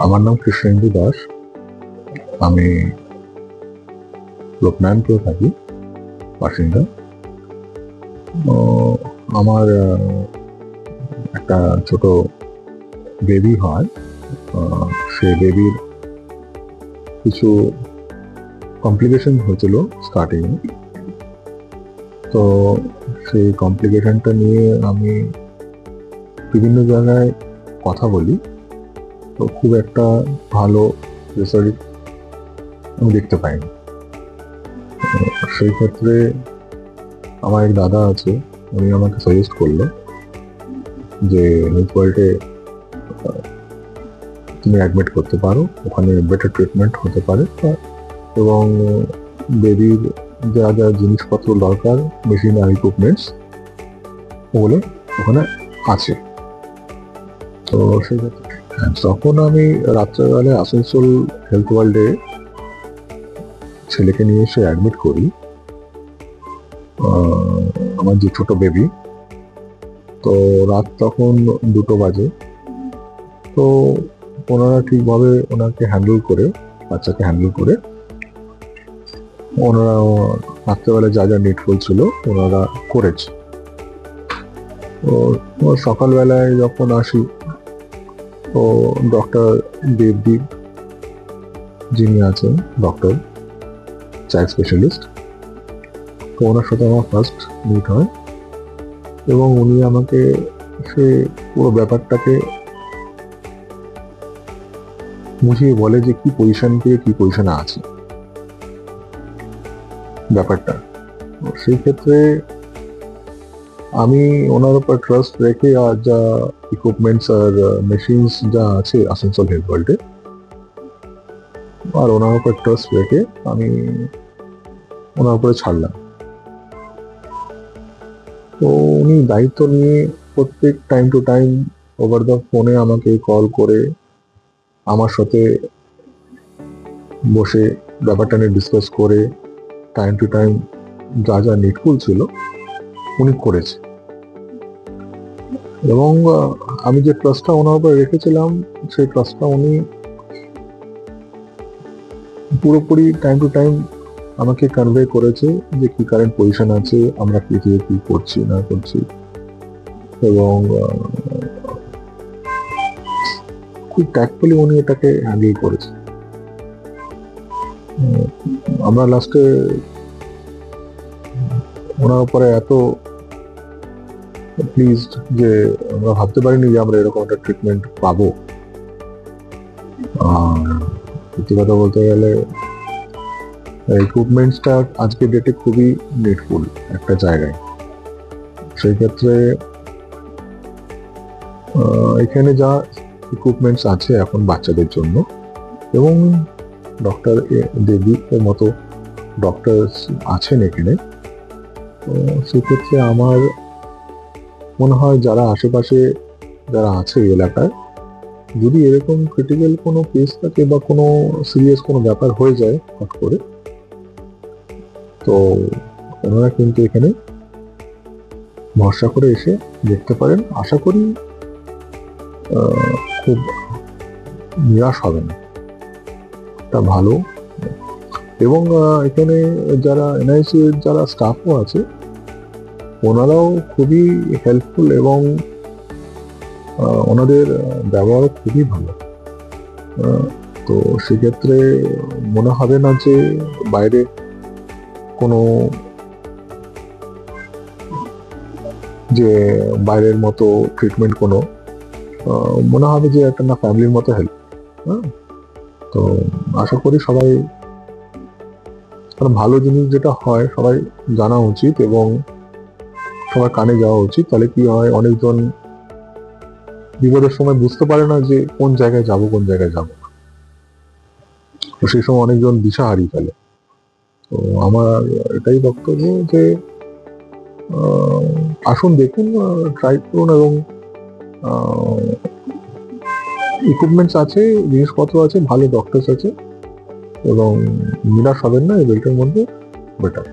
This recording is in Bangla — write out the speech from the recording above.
আমার নাম কৃষ্ণেন্দু দাস। আমি লোকনায়নপুরে থাকি, বাসিন্দা। আমার একটা ছোট বেবি হয়। সেই বেবির কিছু কমপ্লিকেশন হয়েছিল স্টার্টিং। তো সেই কমপ্লিকেশনটা নিয়ে আমি বিভিন্ন জায়গায় কথা বলি, তো খুব একটা ভালো রেজাল্ট আমি দেখতে পাইনি। সেই ক্ষেত্রে আমার এক দাদা আছে, উনি আমাকে সাজেস্ট করলো যে হেলথ ওয়ার্ল্ডে তুমি অ্যাডমিট করতে পারো, ওখানে বেটার ট্রিটমেন্ট হতে পারে, এবং বেবির যা যা জিনিসপত্র দরকার, মেশিন আর ইকুইপমেন্টস, ওগুলো ওখানে আছে। তো সেই তখন আমি রাত্রেবেলায় আসানসোল হেলথ ওয়ার্ল্ডে ছেলেকে নিয়ে এসে অ্যাডমিট করি, আমার যে ছোট বেবি। তো রাত তখন 2টো বাজে। তো ওনারা ঠিকভাবে ওনাকে হ্যান্ডেল করে, বাচ্চাকে হ্যান্ডেল করে, ওনারা রাত্রেবেলা যা যা নিডফুল ছিল ওনারা করেছে। তো সকালবেলায় যখন আসি, তো ডক্টর দেবদীপ যিনি আছেন, ডক্টর চাইল্ড স্পেশালিস্ট, তো ওনার সাথে আমার ফার্স্ট মিট হয়, এবং উনি আমাকে সে পুরো ব্যাপারটাকে বুঝিয়ে বলে যে কি পজিশন থেকে কি পজিশনে আছে ব্যাপারটা। সেই ক্ষেত্রে আমি ওনার উপর ট্রাস্ট রেখে, আর যা ইকুইপমেন্টস আর মেশিনস যা আছে আসানসোল হেলথ ওয়ার্ল্ডে, আর ওনার উপর ট্রাস্ট রেখে আমি ওনার উপরে ছাড়লাম। তো উনি দায়িত্ব নিয়ে প্রত্যেক time to time over the ফোনে আমাকে কল করে আমার সাথে বসে ব্যাপারটা নিয়ে ডিসকাস করে টাইম টু টাইম যা যা নিডফুল ছিল উনি করেছে। এবং আমি যে ট্রাস্টটা ওনার উপরে রেখেছিলাম, সেই ট্রাস্টটা উনি পুরোপুরি টাইম টু টাইম আমাকে কনভে করেছে যে কি কারেন্ট পজিশন আছে, আমরা কি থেকে কি করছি না করছি, এবং খুব ট্যাক্টফুলি উনি এটাকে হ্যান্ডেল করেছে। আমরা লাস্টে ওনার উপরে এত প্লিজড যে আমরা ভাবতে পারিনি যে আমরা এরকম একটা ট্রিটমেন্ট পাবো। সত্যি কথা বলতে গেলে ইকুইপমেন্টসটা আজকে ডেটে খুবই নিডফুল একটা জায়গায়। সেই ক্ষেত্রে এখানে যা ইকুইপমেন্টস আছে এখন বাচ্চাদের জন্য, এবং ডক্টর দেবীর মতো ডক্টর আছেন এখানে, তো সেক্ষেত্রে আমার মনে হয় যারা আশেপাশে যারা আছে এই এলাকায়, যদি এরকম ক্রিটিক্যাল কোনো কেস থাকে বা কোনো সিরিয়াস কোনো ব্যাপার হয়ে যায় হট করে, তো ওনারা কিন্তু এখানে ভরসা করে এসে দেখতে পারেন। আশা করি খুব নিরাশ হবে না, এটা ভালো। এবং এখানে যারা এনআইসি এর যারা স্টাফও আছে, ওনারাও খুবই হেল্পফুল, এবং ওনাদের ব্যবহার খুবই ভালো। তো সেক্ষেত্রে মনে হবে না যে বাইরে কোনো যে বাইরের মতো ট্রিটমেন্ট কোনো, মনে হবে যে একটা না ফ্যামিলির মতো হেল্প। তো আশা করি সবাই ভালো জিনিস যেটা হয় সবাই জানা উচিত, এবং সবার কানে যাওয়া উচিত। তাহলে কি হয়, অনেকজন বিপদের সময় বুঝতে পারে না যে কোন জায়গায় যাব কোন জায়গায় যাব, তো সেই সময় অনেকজন দিশা হারিয়ে ফেলে। তো আমার এটাই বক্তব্য যে আসুন, দেখুন, ট্রাই করুন, এবং ইকুইপমেন্টস আছে, জিনিসপত্র আছে, ভালো ডক্টরস আছে, এবং নিরাশ হবেন না, এই বেল্টের মধ্যে বেটার।